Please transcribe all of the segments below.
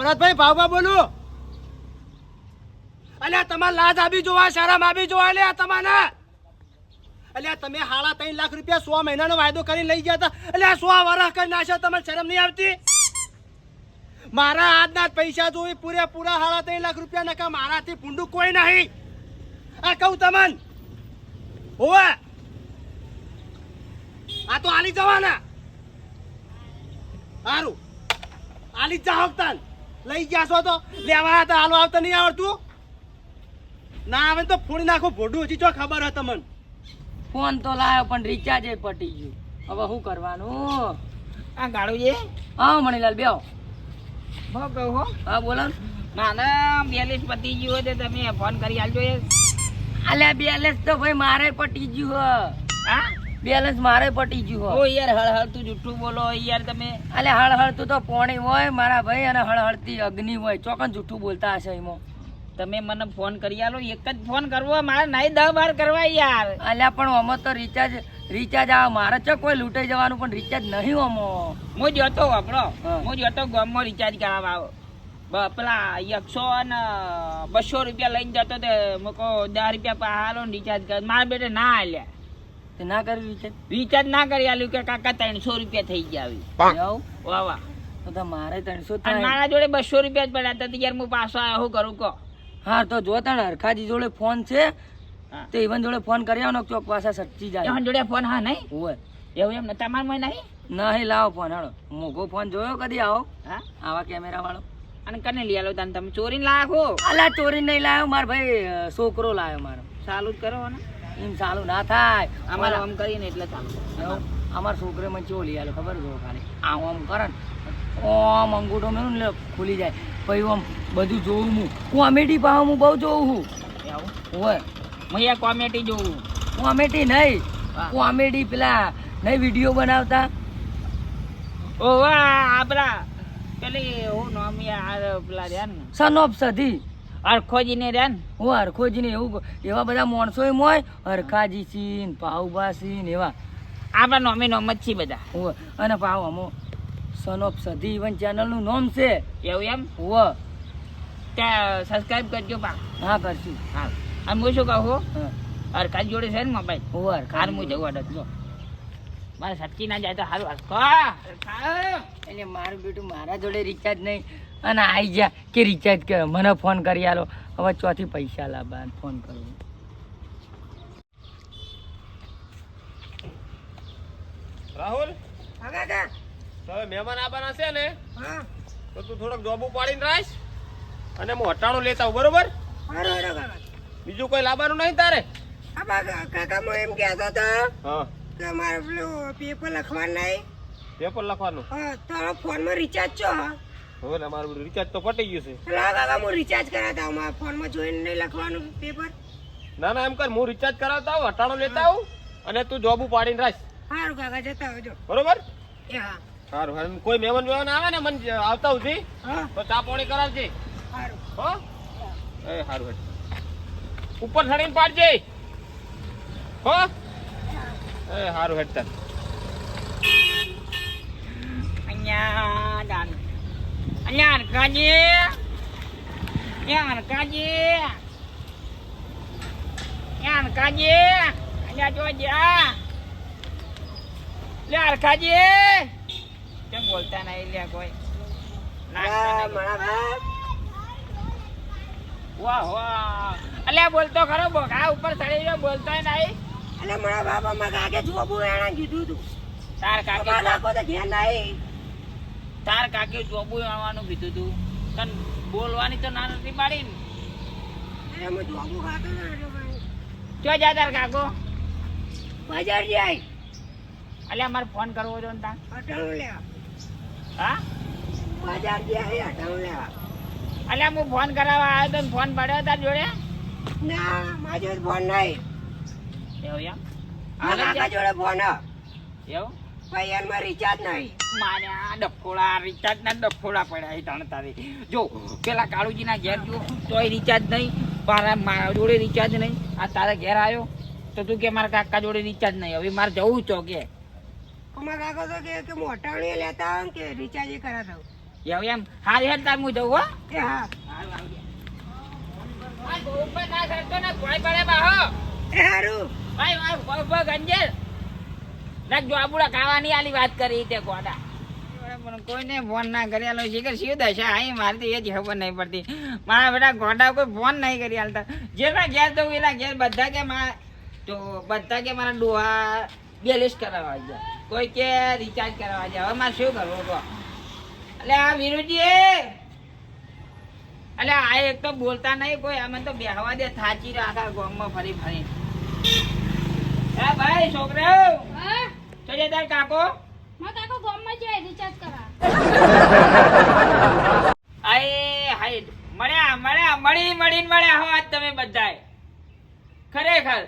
ભરતભાઈ ભાવમાં બોલું. અલ્યા તમારે લાજ આવી જોવા, શરમ આવી જોવા. અલ્યા તમારે અલ્યા તમે 3.5 લાખ રૂપિયા 100 મહિનાનો વાયદો કરીને લઈ ગયા હતા. અલ્યા 100 વર્ષ કરી નાખ્યા. તમને શરમ નહીં આવતી? મારા આજના પૈસા જોઈ પૂરેપૂરા 3.5 લાખ રૂપિયા નકા. મારાથી ભૂંડું કોઈ નહીં. આ કહું તમને હોવે આ તો આલી જવાના. સારું આલી જાઓ. તાન લઈ ગયા છો તો લેવા હતા. હાલો આવતા નહીં આવડતું? ના આવે તો ફોડી નાખો ભોડું. હજી જો ખબર હોય તમને. ફોન તો લાવ્યો પણ રિચાર્જ પટી ગયું. હવે શું કરવાનું? આ ગાડું છે. હા મણીલાલ બેહો. હું કહું હો. હા બોલો. મારા બેલેન્સ પતી ગયું હોય તો તમે ફોન કરી આલજો. અલ્યા બેલેન્સ તો ભાઈ મારે પટી ગયું હ. હા બેલેન્સ મારે પટી ગયું ઓ હ. યાર હળ તું જુઠ્ઠું બોલો યાર તમે. અલ્યા હળહળતું તો પોણી હોય મારા ભાઈ, અને હળહળતી અગ્નિ હોય. ચોકન જૂઠું બોલતા હશે એમાં. તમે મને ફોન કરી આલો. એક જ ફોન કરવો મારે, નહીં 10-12 કરવા યાર. અલ્યા પણ આમાં તો રિચાર્જ આવે. મારે ચો કોઈ લૂંટાઈ જવાનું પણ રિચાર્જ નહીં આમાં. હું જતો આપણો હા. હું જતો ગામમાં રિચાર્જ કરાવવા આવો. પેલા 100 અને 200 રૂપિયા લઈને જતો તે મૂકો 10 રૂપિયા હાલો ને રિચાર્જ કર. મારા બેટે ના આલ્યા. તે ના કર્યું રિચાર્જ? રિચાર્જ ના કરી આલ્યું કે કાકા 300 રૂપિયા થઈ ગયા. એવું? વાહ વાહ. તો મારે 300 અને થાય. મારા જોડે 200 રૂપિયા જ પડ્યા હતા. તો યાર હું પાછો આવ્યો. શું કરું કહો? હા તો જો તાણ હરખાજી જોડે ફોન છે હા. તો ઈવન જોડે ફોન કરી આવનો. ચોક પાછા સચ્ચી જાય. એમાં જોડે ફોન હા નહીં હોય એવું એમ ને તમારમાં નહીં. નહીં લાવો ફોન. હાલો મોઘો ફોન જોયો કદી આવો હા આવા કેમેરા વાળો? અને કને લઈ આલો તને? તમે ચોરીને લાખો. અલા ચોરી નહીં લાવ્યો મારો ભાઈ, છોકરો લાવ્યો મારો. ચાલુ જ કરો ને. એમ ચાલુ ના થાય. અમારે આમ કરીને એટલે ચાલુ. એવું? અમારા છોકરે મને ચો લઈ આલો ખબર જો ખાલી આમ આમ કરે ને ઓમ અંગૂઠો મેળું ને ખુલી જાય. પછી આમ બધું જોઉં હું. કોમેડી પાવ હું બહુ જોઉં છું. એવું હોય હું યાર કોમેડી જોઉં. કોમેડી નહીં, હા. કોમેડી પેલા નહીં વિડીયો બનાવતા. ઓ વાહ આપડા પેલી હું નામ યાર પેલા રહ્યા ને સન ઓફ સધી અરખોજીને રહ્યા ને. હું હરખોજીને એવું એવા બધા માણસો એમ હોય. હરખાજી સીન, પાઉભા સીન એવા આપડા નોમે નોમ જ છીએ બધા. હોય. અને પાવ અમો સન ઓફ સધી ઇવન ચેનલનું નામ છે. એવું એમ? હોય ત્યાં સબસ્ક્રાઇબ કરજો પા. હા કરશું. હા અને હું શું કહું હા હરખાજ જોડે છે ને મોબાઈલ. હોય હાર હું જવું અડત જો મારે સચ્ચી ના જાય તો સારું. હરખા એટલે મારું બેટું મારા જોડે રિચાર્જ નહીં અને આવી જા કે રિચાર્જ કે મને ફોન કરી આલો. હવે ચોથી પૈસા લાવવા ફોન કરવો. રાહુલ હવે મહેમાન આવવાના છે ને તો તું થોડોક જોબુ પાડીને રાખ અને હું હટાણું લેતા આવું. બરોબર? બીજું કોઈ લાવવાનું નહીં તારે? કાકા હું એમ કહેતો હતા હા કે મારે પેલું પેપર લખવાનું નહીં. પેપર લખવાનું. તારો ફોનમાં રિચાર્જ છો? હવે ને મારું રિચાર્જ તો પટી ગયું છે. પેલા કાકા હું રિચાર્જ કરાવતા હું મારા ફોનમાં જોઈને નહીં લખવાનું પેપર. ના ના એમ કર, હું રિચાર્જ કરાવતા આવું, હટાણું લેતા આવું અને તું જોબુ પાડીને રાખ. સારું કાકા જતા આવજો. બરોબર? એ હા સારું. અને કોઈ મહેમાન વેમાન આવે ને મને આવતા સુધી હા તો ચા પાણી કરાવજે. સારું. હો એ સારું હેડ. ઉપર ચડીને પાડજે. હો એ સારું હેડ તાર. અહીંયા જાન અહીંયા હરખાજી અહીંયા જો જા લે હરખાજી. કેમ બોલતા નહીં લે કોઈ? નાચતા નહીં. વાહ વાહ અલ્યા બોલતો ખરો. બોઘા ઉપર ચડી ગયો બોલતો નહીં. એટલે મારા બાપા માં કાકે જોબુ એણે કીધું તું. તાર બાબા કાકે નાખો તો ઘેર નહીં. તાર કાકે જોબુ આવવાનું કીધું તું. તને બોલવાની તો ના નથી પાડી ને. એટલે હું જોબુ ખાતો ને એટલે ભાઈ ક્યાં જા તાર કાકો? બજાર જાય અલ્યા મારે ફોન કરવો જો ને તાર. અટાણું લેવા. હા બજાર જાય અટાણું લેવા. અલ્યા હું ફોન કરાવવા આવ્યો તો ને ફોન પડ્યો તાર જોડે. ના મારા જોડે ફોન નહીં. એવું એમ? મારા કાકા જોડે ફોન હ. એવું ભાઈ એમાં રિચાર્જ નહીં. મારે આ ડફોડા રિચાર્જ ના ડફોડા પડ્યા તાણ તારે. જો પેલા કાળુજીના ઘેર જો તોય રિચાર્જ નહીં, મારા જોડે રિચાર્જ નહીં. આ તારા ઘેર આવ્યો તો તું કે મારા કાકા જોડે રિચાર્જ નહીં. હવે મારે જવું છો કે અમારા કાકા તો કે હું અટાણું લેતા આવું કે રિચાર્જ કરાવતા આવું. એવું એમ હારી હેડ તાર હું જઉં હો એ હા હારું આવજે આ બહુ ઉપર ના સરતો ને કોઈ પડે બાહો એ હારું ભાઈ ભાઈ બહુ ગંજેલ ના જોબુડા ખાવાની આલી વાત કરી તે ગોડા પણ કોઈને ફોન ના કરી આલો શીખર શું દશા આઈ મારે તો એ જ ખબર નહીં પડતી મારા બેટા ગોડા કોઈ ફોન નહીં કરી આલતા જેના ઘેર જવું એના ઘેર બધા કે તો બધા કે મારા ડોહા બેલેન્સ કરાવવા જાય કોઈ કે રિચાર્જ કરાવવા જાય હવે મારે શું કરવું કહો એટલે આ વિરુજી એટલે આ એક તો બોલતા નહીં કોઈ અમે તો બેહવા દે થાચી રહ્યા આખા ગામમાં ફરી ફરી હે ભાઈ છોકરાઓ તો જે તાર કાકો આય હાય મળીને હો આજ તમે બધાય ખરેખર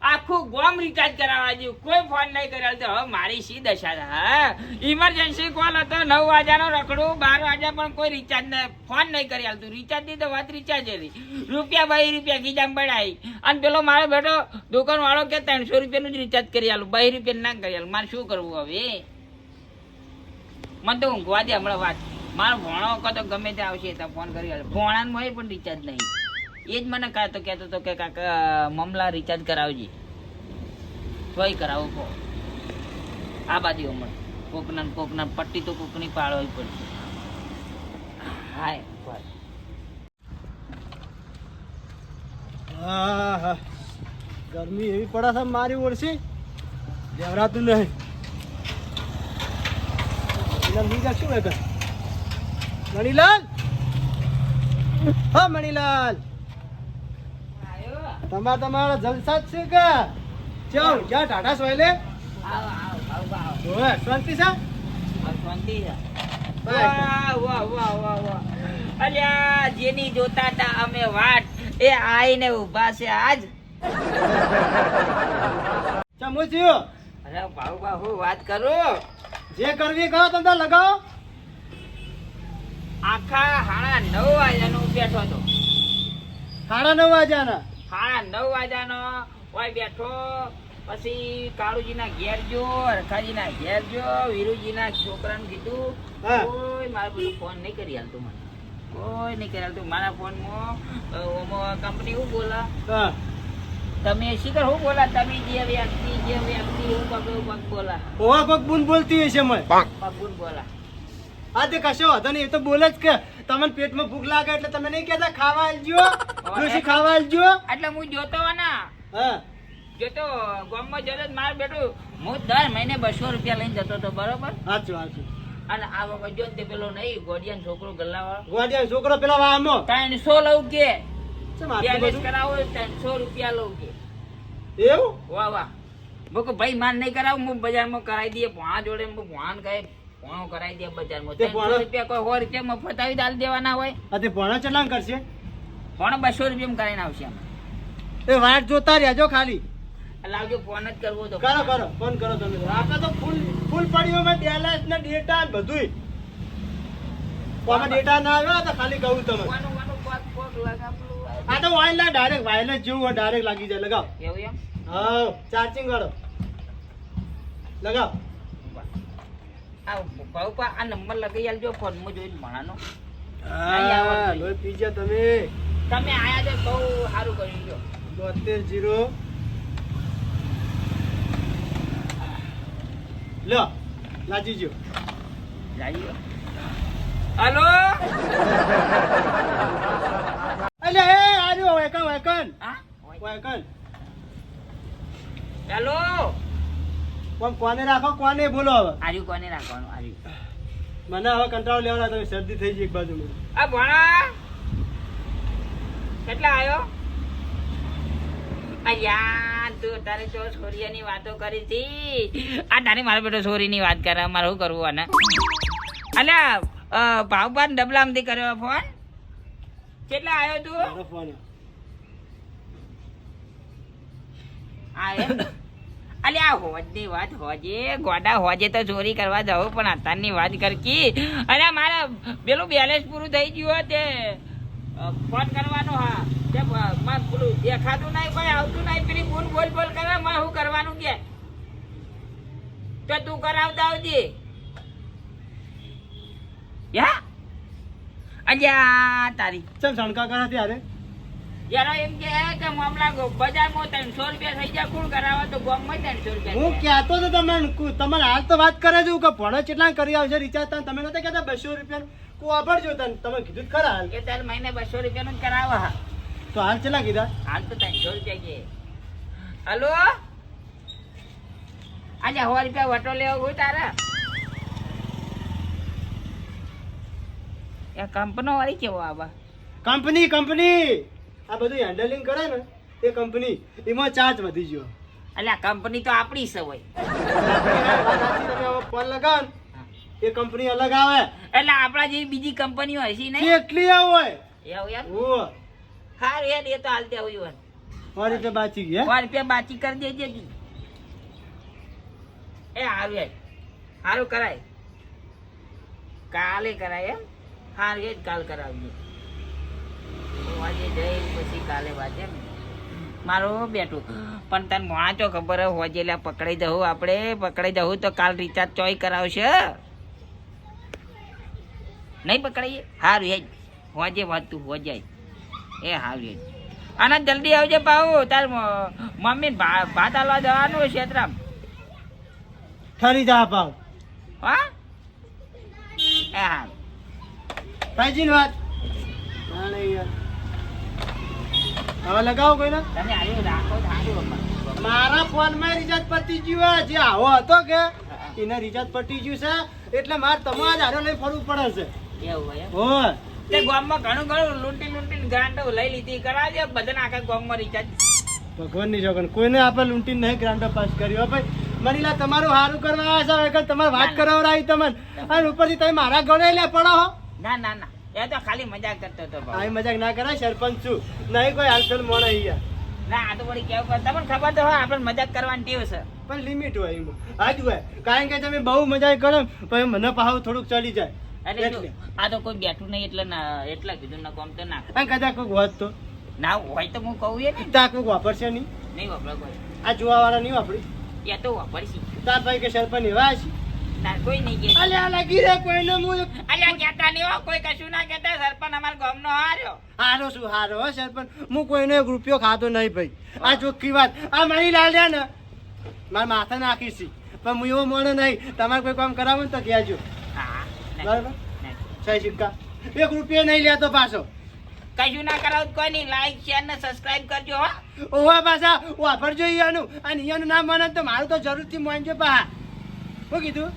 આખું ગામ રિચાર્જ કરાવવા જેવું કોઈ ફોન નહીં કર્યો તો હવે મારી શી દશા છે હા ઇમરજન્સી કોલ હતો 9 વાગ્યાનો રખડું 12 વાગ્યા પણ કોઈ રિચાર્જ ને ફોન નહીં કરી આલતું રિચાર્જ ની તો વાત રિચાર્જ હતી ₹2 ખીજામ પડાઈ અને પેલો મારો બેટો દુકાન વાળો કે 300 રૂપિયાનું જ રિચાર્જ કરી આલું ₹2 ના કરી આલું મારે શું કરવું હવે મને તો ઊંઘવા દે હમણાં વાત મારો ભણો તો ગમે તે આવશે તો ફોન કરી આલે ભણાનમાં પણ રિચાર્જ નહીં એ જ મને કહેતો હતો કે કાકા મમલા રિચાર્જ કરાવજે તોય કરાવો કહો આ બાજુ હમણાં કોકના પટ્ટી તો કોકની પાડવી પડશે હાય બસ હા ગરમી એવી પડે છે મારી ઓળશી દેવરાતું નહીં મણીલાલ શું વેકર મણીલાલ હા મણીલાલ તમારા જલસા જ છે કે ચાલ જા ટાટા સોયલે ઓય શાંતિ છે શાંતિ છે વાહ અલ્યા જેની જોતા હતા અમે વાટ એ આઈને ઊભા છે આજ ચમુ થયો અરે બાહુ વાત કરો જે કરવી કહો તમે લગાવો આખા 9:30 વાગ્યાનો બેઠો હતો 9:30 વાગ્યાના 9:30 વાગ્યાનો ઓય બેઠો પછી કાળુજીના ઘેર જો રખાજીના ઘેર જો વીરુજીના છોકરાને કીધું હા. કોઈ મારું બધું ફોન નહીં કરી હાલતું મને કોઈ નહીં કરી હાલતું મારા ફોનમાં કંપની શું બોલા હા તમે શીખર શું બોલા તમે જે વ્યક્તિ હું પગ બોલા ઓવા કોક બૂન બોલતી હશે મને પગુન બોલા હા તે કશો વાંધો નહીં એ તો બોલે જ કે તમને પેટમાં ભૂખ લાગે એટલે તમે નહીં કહેતા ખાવા આલજો ડોશી ખાવા આલજો એટલે હું જોતો ના હા જોતો ગામમાં જતો મારે બેઠું હું દર મહિને 200 રૂપિયા લઈને જતો હતો બરોબર સાચું સાચું અને આ વખત જો ને તે પેલો નહીં ગોડિયાનો છોકરો ગલ્લાવાળો ગોડિયા છોકરો પેલા વામો 300 લઉં કે છે માથું બેલેન્સ બધું કરાવો 300 રૂપિયા લઉં કે એવું વાહ હું કહું ભાઈ માન નહીં કરાવું હું બજારમાં કરાવી દઈએ ભણા જોડે હું ભણાને કહે ભણો કરાવી દે બજારમાં તે 300 રૂપિયા કોઈ 100 રૂપિયા મફત આવી દાલ દેવાના હોય આ તે ભણો ચલાણ કરશે ભણો 200 રૂપિયામાં કરાવીને આવશે અમે એ વાટ જોતા રહેજો ખાલી લાવજો ફોન જ કરવો તો કરો ફોન કરો તમે આપણે તો ફૂલ પડ્યું મેં બેલેન્સ ને ડેટા ને બધુંય કોમાં ડેટા ના આવ્યો તો ખાલી કહું તમે કોક લગાવલું આ તો વાયરલેસ ડાયરેક્ટ વાયરલેસ જેવું ડાયરેક્ટ લાગી જાય લગાવ એવું એમ હા ચાર્જિંગ કરો લગાવ આ ભાઉપા આ નંબર લગાવી આલજો ફોનમાં જોઈને ભણાનો હા લોહી પીજો તમે તમે આયા તો બહુ સારું કર્યું જો 72 લો લાજીજો જાઈએ હલો અલે એ આજો વેકન હા હેલો કોને રાખો કોને બોલો હવે આર્યું કોને રાખવાનું આર્યું મને હવે કંટાળો લેવાના તમે શરદી થઈ ગઈ એક બાજુ મને આ ભણા કેટલા આવ્યો યાર તું તારે તો છોરીની વાતો કરી હતી આ તારે મારો બેટો છોરીની વાત કરે મારે શું કરવું આને અલ્યા ભાવબાન ડબલામાંથી કર્યો ફોન કેટલા આવ્યો તું મારો ફોન અલ્યા હોજની વાત હોજે ગોડા હોજે તો ચોરી કરવા જવું પણ અત્યારની વાત કરકી અરે મારા પેલું બેલેન્સ પૂરું થઈ ગયું તે ફોન કરવાનો હા તે પેલું દેખાતું નહીં કોઈ આવતું નહીં પેલી બોલ કરે મેં શું કરવાનું કે તો તું કરાવતા આવજે યા અલ્યા તારી ચમ શણકા કરે ત્યારે જરા એમ કે મામલા બજારમાં 300 રૂપિયા થઈ જાય કોણ કરાવે તો ગામમાં 300 રૂપિયા હું કહેતો તો તમારે હાલ તો વાત કરે છું કે ભણો કેટલા કરી આવશે રિચાર્જ તમે નતા કહેતા 200 રૂપિયાનું કો વાપરજો તમે કીધું જ ખરા હાલ કે દર મહિને 200 રૂપિયાનું જ કરાવે હા તો હાલ કેટલા કીધા હાલ તો 300 રૂપિયા કે હલો આજે 100 રૂપિયા વટો લેવો હોય તારા એ કંપનો વાળી કેવો આવા કંપની આ બધું હેન્ડલિંગ કરે ને એ કંપની એમાં ચાર્જ વધી ગયો અલ્યા કંપની તો આપણી છે હોય તમે ફોન લગાવો ને, એ કંપની અલગ આવે એટલે આપણા જેવી બીજી કંપનીઓ હશે નહીં કેટલી આવ હોય એવું યાર ઓ હારું યાર એ તો હાલતે આવ્યું મારી રીતે બાચી ગઈ હે? 100 રૂપિયા બાકી કરી દેજે તું. એ હારું યાર હારું કરાય કાલે કરાય એમ હારું એ જ કાલ કરાવજે આજે જઈ પછી કાલે વાત એમ મારું બેઠું પણ તને મોણા ચો ખબર હોજે એટલે પકડાઈ જવું આપણે પકડાઈ જવું તો કાલ રિચાર્જ ચોય કરાવશે નહીં પકડાઈએ હારું એ જ હોજે વાતું હોજાય એ હારું એ જ અને જલ્દી આવજે પાઉ તાર મમ્મી ભાત આલવા જવાનું હોય ક્ષેત્રામ ઠરી જા પાવ હા એ હા તાજી વાત ના નહીં યાર હવે લગાવો કોઈને તમે આવ્યું રાખો સારું મારા ફોન માં રિચાર્જ પતી ગયું જે આવો હતો કે એને રિચાર્જ પતી ગયું છે એટલે મારે તમારે હારો લઈ ફરવું પડે છે એવું હોય એમ? હોય તે ગામમાં ઘણું લૂંટી ગ્રાન્ડો લઈ લીધી કરાવજે બધાને આખા ગામમાં રિચાર્જ ભગવાન ની છોકરી કોઈને આપણે લૂંટી નહીં ગ્રાન્ડો પાસ કર્યો ભાઈ મનીલા તમારું સારું કરવા આવ્યા છે વગર તમારે વાત કરાવરાવી તમને અને ઉપરથી તમે મારા ગળે લે પડો હો ના ના ના એ તો ખાલી મજાક કરતો હતો ભાવ. આ મજાક ના કરાય સરપંચ છું નહીં કોઈ હાલચલ મોણ અહીંયા ના આ તો વળી કેવું તમને ખબર તો હોય આપણે મજાક કરવાની ટેવ છે પણ લિમિટ હોય એમાં આજ હોય કારણ કે તમે બહુ મજા કરો ને પછી મને પાછું થોડુંક ચડી જાય એટલે જો, એટલે આ તો કોઈ બેઠું નહીં એટલે ના એટલા કીધું ના કોમ તો ના અને કદાચ કોઈક હોત તો ના હોય તો હું કહું એ ને ત્યાં કોઈક વાપરશે નહીં નહીં વાપરો કોઈ આ જોવા વાળા નહીં વાપરી એ તો વાપરશી તાર ભાઈ કે સરપંચ એવા છે ના કોઈ નહીં કે અલે આ લાગી રે કોઈને હું અલ્યા કહેતા નહીં હો કોઈ કશું ના કહેતા સરપંચ અમારા ગામનો હાર્યો હારો શું હારો હો સરપંચ હું કોઈનો એક રૂપિયો ખાતો નહીં ભાઈ આ ચોખ્ખી વાત આ મણી લાલ રહ્યા ને મારા માથા નાખી છે પણ હું એવો મોણો નહીં તમારે કોઈ કામ કરાવો ને તો કહેજો હા નહીં, બરાબર નહીં. સહી સિક્કા એક રૂપિયો નહીં લેતો પાછો કશું ના કરાવ કોઈ નહીં લાઈક શેર ને સબસ્ક્રાઇબ કરજો હો ઓવા પાછા વાપરજો અહીંયાનું અને અહીંયાનું નામ મને તો મારું તો જરૂરથી માનજો પા શું કીધું